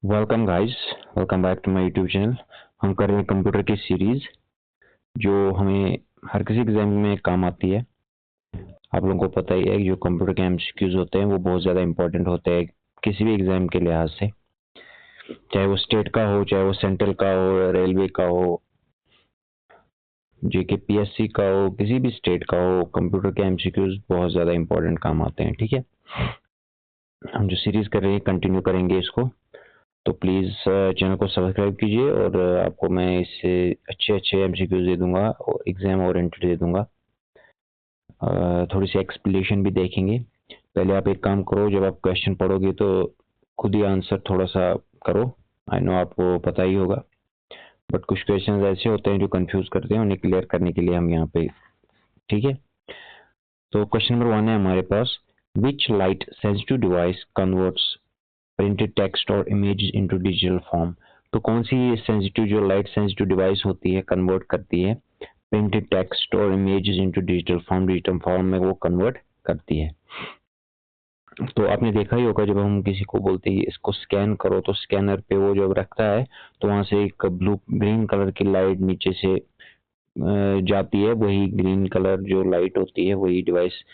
Welcome guys, welcome back to my YouTube channel. हम कर रहे हैं कंप्यूटर की सीरीज जो हमें हर किसी एग्जाम में काम आती है। आप लोगों को पता ही है कि जो कंप्यूटर के एमसीक्यूज होते हैं वो बहुत ज़्यादा इंपॉर्टेंट होते हैं किसी भी एग्जाम के लिहाज से, चाहे वो स्टेट का हो, चाहे वो सेंट्रल का हो, रेलवे का हो, जेके पीएससी का हो, किसी भी स्टेट का हो, कंप्यूटर के एमसीक्यूज बहुत ज़्यादा इंपॉर्टेंट काम आते हैं। ठीक है, हम जो सीरीज कर रहे हैं कंटिन्यू करेंगे इसको, तो प्लीज़ चैनल को सब्सक्राइब कीजिए और आपको मैं इससे अच्छे एमसीक्यूज दे दूंगा और एग्जाम ओरिएंटेड दे दूंगा। थोड़ी सी एक्सप्लेनेशन भी देखेंगे। पहले आप एक काम करो, जब आप क्वेश्चन पढ़ोगे तो खुद ही आंसर थोड़ा सा करो। आई नो आपको पता ही होगा, बट कुछ क्वेश्चन ऐसे होते हैं जो कंफ्यूज करते हैं, उन्हें क्लियर करने के लिए हम यहाँ पे। ठीक है, तो क्वेश्चन नंबर 1 है हमारे पास, which light sensitive device converts printed text और इमेजेस इनटू डिजिटल फॉर्म। तो कौन सी सेंसिटिव, जो लाइट सेंसिटिव डिवाइस होती है, कन्वर्ट करती है प्रिंटेड टेक्स्ट और इमेजेस इनटू डिजिटल फॉर्म में वो कन्वर्ट करती है। तो आपने देखा ही होगा, जब हम किसी को बोलते हैं इसको स्कैन करो, तो स्कैनर पे वो जब रखता है तो वहां से एक ग्रीन कलर की लाइट नीचे से जाती है। वही ग्रीन कलर जो लाइट होती है वही डिवाइस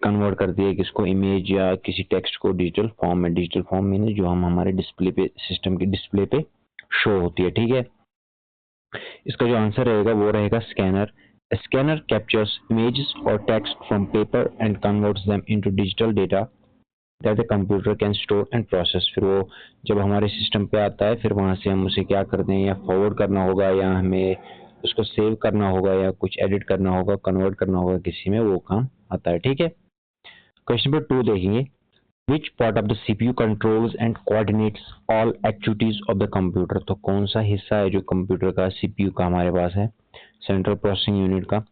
कन्वर्ट करती है किसको, इमेज या किसी टेक्स्ट को डिजिटल फॉर्म में। डिजिटल फॉर्म मीन जो हम हमारे डिस्प्ले पे, सिस्टम की डिस्प्ले पे शो होती है। ठीक है, इसका जो आंसर रहेगा वो रहेगा स्कैनर। स्कैनर कैप्चर्स इमेजेस और text from paper and converts them into digital data that the computer can store and process. फिर वो जब हमारे सिस्टम पे आता है, फिर वहां से हम उसे क्या करते हैं, या फॉरवर्ड करना होगा, या हमें उसको सेव करना होगा, या कुछ एडिट करना होगा, कन्वर्ट करना होगा किसी में, वो काम आता है। ठीक है, क्वेश्चन नंबर 2 देखेंगे, which part of the CPU controls and coordinates all activities of the computer. तो कौन सा हिस्सा है जो कंप्यूटर का, सीपीयू का हमारे पास है, सेंट्रल प्रोसेसिंग यूनिट का,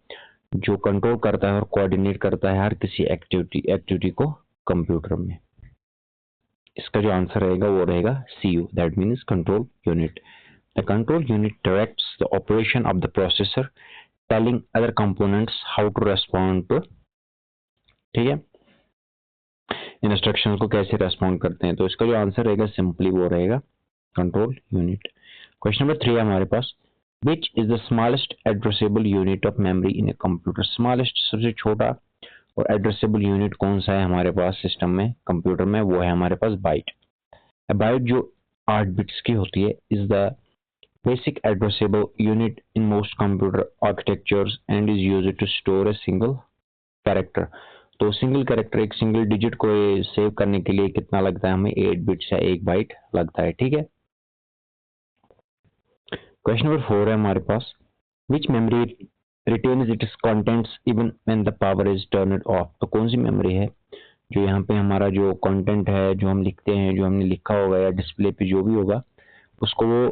जो कंट्रोल करता है और कोऑर्डिनेट करता है हर किसी एक्टिविटी को कंप्यूटर में। इसका जो आंसर रहेगा वो रहेगा CU, that means control unit. The control unit directs the operation of the processor, telling other components how to respond to. ठीक है, इंस्ट्रक्शन को कैसे रेस्पॉन्ड करते हैं। तो इसका जो आंसर रहेगा सिंपली वो रहेगा कंट्रोल यूनिट। क्वेश्चन नंबर 3 है हमारे पास, which is the smallest addressable unit of memory in a computer. Smallest, सबसे छोटा और एड्रेसेबल यूनिट कौन सा है हमारे पास सिस्टम में, कंप्यूटर में, वो है हमारे पास बाइट। बाइट जो 8 बिट्स की होती है, is the basic addressable unit in most computer architectures and is used to store a single character. तो सिंगल कैरेक्टर, एक सिंगल डिजिट को सेव करने के लिए कितना लगता है हमें, 8 बिट्स या 1 बाइट लगता है। ठीक है, क्वेश्चन नंबर 4 है हमारे पास, which memory retains its contents even when the power is turned off. तो कौन सी मेमोरी है जो यहाँ पे हमारा जो कंटेंट है, जो हम लिखते हैं, जो हमने लिखा होगा या डिस्प्ले पे जो भी होगा, उसको वो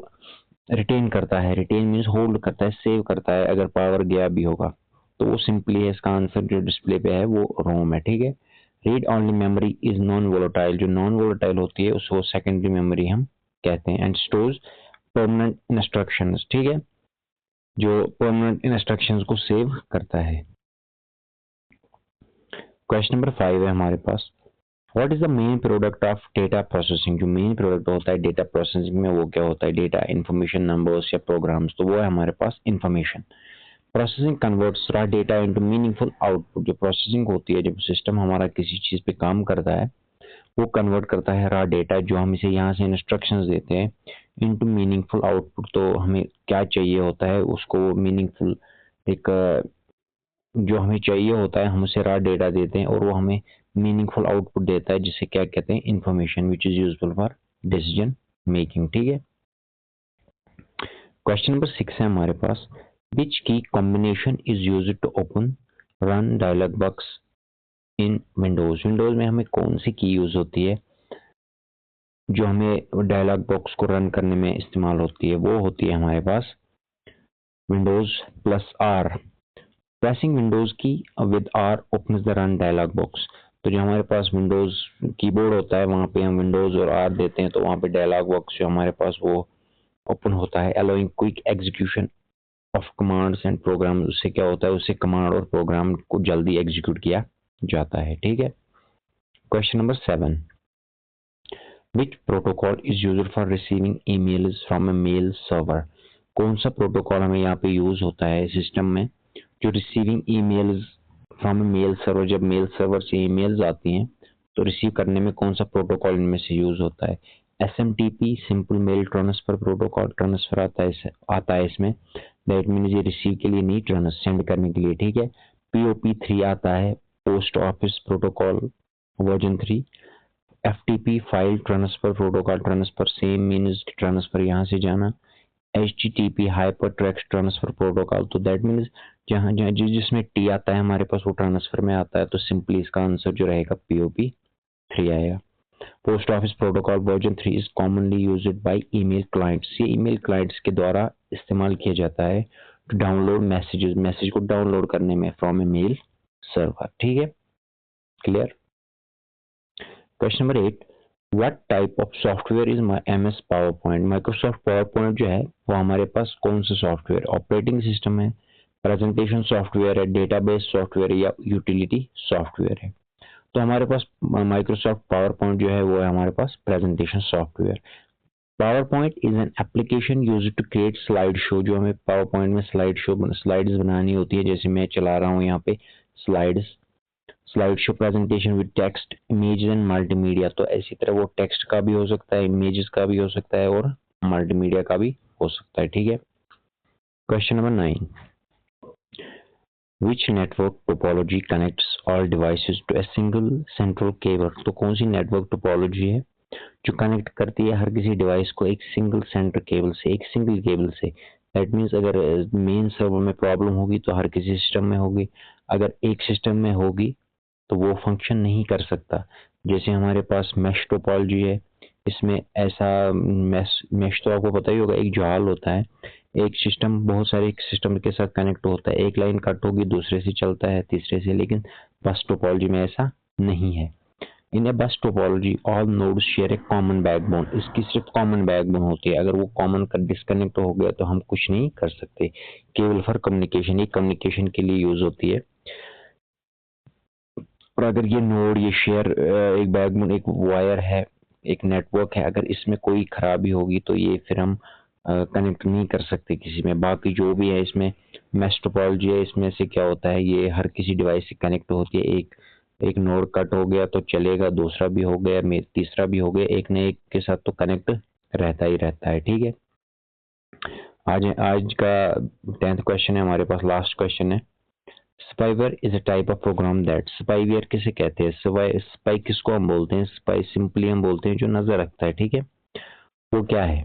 रिटेन करता है। रिटेन मीन्स होल्ड करता है, सेव करता है, अगर पावर गया भी होगा। तो वो सिंपली है, इसका आंसर जो डिस्प्ले पे है वो रोम है। ठीक है, read only memory is non volatile. जो नॉन वोलेटाइल होती है उसको सेकेंडरी मेमोरी हम कहते हैं। And stores permanent instructions. ठीक है, जो परमानेंट इंस्ट्रक्शंस को सेव करता है। क्वेश्चन नंबर 5 है हमारे पास, what is the main product of data processing. जो मेन प्रोडक्ट होता है डेटा प्रोसेसिंग में वो क्या होता है, डेटा, इंफॉर्मेशन, नंबर्स या प्रोग्राम्स। तो वो है हमारे पास information. Processing converts raw data into meaningful output. जो प्रोसेसिंग होती है, जब सिस्टम हमारा किसी चीज पे काम करता है, वो कन्वर्ट करता है रॉ डेटा, जो हम इसे यहाँ से इंस्ट्रक्शंस देते हैं, इनटू मीनिंगफुल आउटपुट। तो हमें क्या चाहिए होता है, उसको मीनिंगफुल, एक जो हमें चाहिए होता है हम उसे रॉ डेटा देते हैं और वो हमें मीनिंगफुल आउटपुट देता है, जिसे क्या कहते हैं, information, which is useful for decision making. ठीक है, क्वेश्चन नंबर 6 है हमारे पास, विच की combination is used to open run dialog box in Windows. Windows में हमें कौन सी की यूज होती है जो हमें डायलॉग बॉक्स को रन करने में इस्तेमाल होती है, वो होती है हमारे पास Windows plus R. Pressing Windows key with R opens the run dialog box. तो जो हमारे पास विंडोज कीबोर्ड होता है, वहां पे हम विंडोज और आर देते हैं, तो वहां पे डायलॉग बॉक्स जो हमारे पास वो ओपन होता है, allowing quick execution of commands and program. उससे क्या होता है, उससे कमांड और प्रोग्राम को जल्दी एग्जीक्यूट किया जाता है। ठीक है, question number 7, which protocol is used for receiving emails from a mail server. कौन सा प्रोटोकॉल हमें यहाँ पे यूज होता है सिस्टम में जो receiving emails from a mail server, जब मेल सर्वर से ईमेल्स आती हैं तो रिसीव करने में कौन सा प्रोटोकॉल इनमें से यूज होता है। SMTP simple mail transfer protocol transfer आता है इसमें, दैट मीन्स ये रिसीव के लिए नहीं, सेंड करने के लिए, ठीक है। POP3 आता है, post office protocol version 3। FTP file transfer protocol transfer, same means transfer यहाँ से जाना। HTTP hyper text transfer protocol, तो दैट मीन्स जहाँ जहाँ जिसमें T आता है हमारे पास वो ट्रांसफर में आता है, तो सिंपली इसका आंसर जो रहेगा POP3 आएगा। Post office protocol version 3 is commonly used by email clients, ये ईमेल क्लाइंट्स के द्वारा इस्तेमाल किया जाता है टू डाउनलोड मैसेजेस, मैसेज को डाउनलोड करने में फ्रॉम ए मेल सर्वर, ठीक है, clear. Question number 8, what type of software is MS power point. Microsoft power point जो है वो हमारे पास कौन सा सॉफ्टवेयर, ऑपरेटिंग सिस्टम है, प्रेजेंटेशन सॉफ्टवेयर है, डेटाबेस सॉफ्टवेयर या यूटिलिटी सॉफ्टवेयर है। तो हमारे पास माइक्रोसॉफ्ट पावर पॉइंट जो है वो है हमारे पास presentation software. PowerPoint is an application used to create slide show, जो हमें पावर पॉइंट में स्लाइड्स बनानी होती है, जैसे मैं चला रहा हूँ यहाँ पे slide show presentation with text, images and multimedia. तो इसी तरह वो टेक्स्ट का भी हो सकता है, इमेजेस का भी हो सकता है और मल्टीमीडिया का भी हो सकता है, ठीक है। Question number 9, Which network topology connects all devices to a single central cable। तो कौन सी नेटवर्क टोपोलॉजी है जो कनेक्ट करती है हर किसी डिवाइस को एक सिंगल सेंटर केबल से, एक सिंगल केबल से। दैट मीन्स अगर मेन सर्वर में प्रॉब्लम होगी तो हर किसी सिस्टम में होगी, अगर एक सिस्टम में होगी तो वो फंक्शन नहीं कर सकता। जैसे हमारे पास मैश टोपोलॉजी है, इसमें ऐसा मैश तो आपको पता ही होगा, एक जाल होता है, एक सिस्टम बहुत सारे सिस्टम के साथ कनेक्ट होता है, एक लाइन कट होगी दूसरे से चलता है तीसरे से, लेकिन बस टोपोलॉजी में ऐसा नहीं है। In a bus topology all nodes share a common backbone, इसकी सिर्फ कॉमन बैकबोन होती है, अगर वो कॉमन का डिस्कनेक्ट हो गया तो हम कुछ नहीं कर सकते। केवल फॉर कम्युनिकेशन, ये कम्युनिकेशन के लिए यूज होती है। और अगर ये नोड, ये शेयर एक बैकबोन, एक वायर है, एक नेटवर्क है, अगर इसमें कोई खराबी होगी तो ये फिर हम कनेक्ट नहीं कर सकते किसी में। बाकी जो भी है इसमें मैश टोपोलॉजी है, इसमें से क्या होता है, ये हर किसी डिवाइस से कनेक्ट होती है। एक नोड कट हो गया तो चलेगा, दूसरा भी हो गया, तीसरा भी हो गया, एक न एक के साथ तो कनेक्ट रहता ही रहता है, ठीक है। आज का 10th क्वेश्चन है हमारे पास, लास्ट क्वेश्चन है। Spyware is a type of program that, spyware किसे कहते हैं, स्पाई किसको हम बोलते हैं, स्पाई सिंपली हम बोलते हैं जो नजर रखता है, ठीक है। वो क्या है,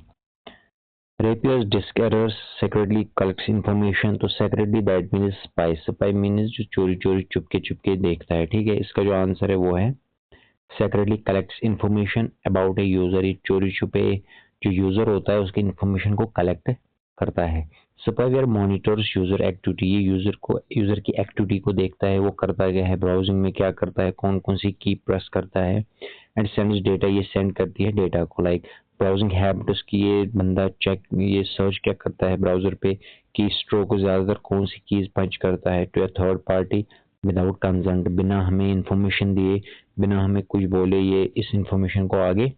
Rapier's discoverers secretly collects information, तो secretly that means spy, spy means जो चोरी चोरी चुपके देखता है, ठीक है। इसका जो आंसर है वो है secretly collects information about a user, ये चोरी छुपे जो यूजर होता है उसकी इंफॉर्मेशन को कलेक्ट करता है। स्पाईवेयर मॉनिटर्स यूजर एक्टिविटी, ये यूजर की एक्टिविटी को देखता है, वो करता क्या है, ब्राउजिंग में क्या करता है, कौन कौन सी की प्रेस करता है, एंड सेंड्स डेटा, ये सेंड करती है डेटा को, लाइक ब्राउजिंग हैबिट्स की, ये बंदा ये सर्च क्या करता है ब्राउजर पे, की स्ट्रोक को ज्यादातर कौन सी कीज पंच करता है to a third party without consent, बिना हमें इंफॉर्मेशन दिए, बिना हमें कुछ बोले ये इस इंफॉर्मेशन को आगे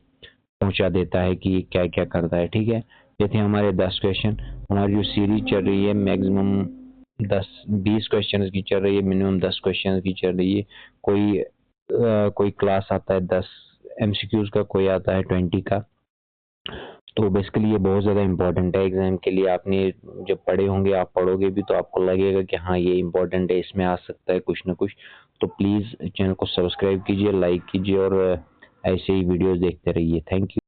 पहुंचा देता है कि क्या क्या करता है, ठीक है। ये थे हमारे 10 क्वेश्चन। हमारी जो सीरीज चल रही है मैक्सिमम 10-20 क्वेश्चन की चल रही है, मिनिमम 10 क्वेश्चन की चल रही है। कोई क्लास आता है 10 MCQs का, कोई आता है 20 का। तो बेसिकली ये बहुत ज़्यादा इंपॉर्टेंट है एग्जाम के लिए। आपने जब पढ़े होंगे, आप पढ़ोगे भी तो आपको लगेगा कि हाँ ये इंपॉर्टेंट है, इसमें आ सकता है कुछ ना कुछ। तो प्लीज़ चैनल को सब्सक्राइब कीजिए, लाइक कीजिए और ऐसे ही वीडियोस देखते रहिए। Thank you.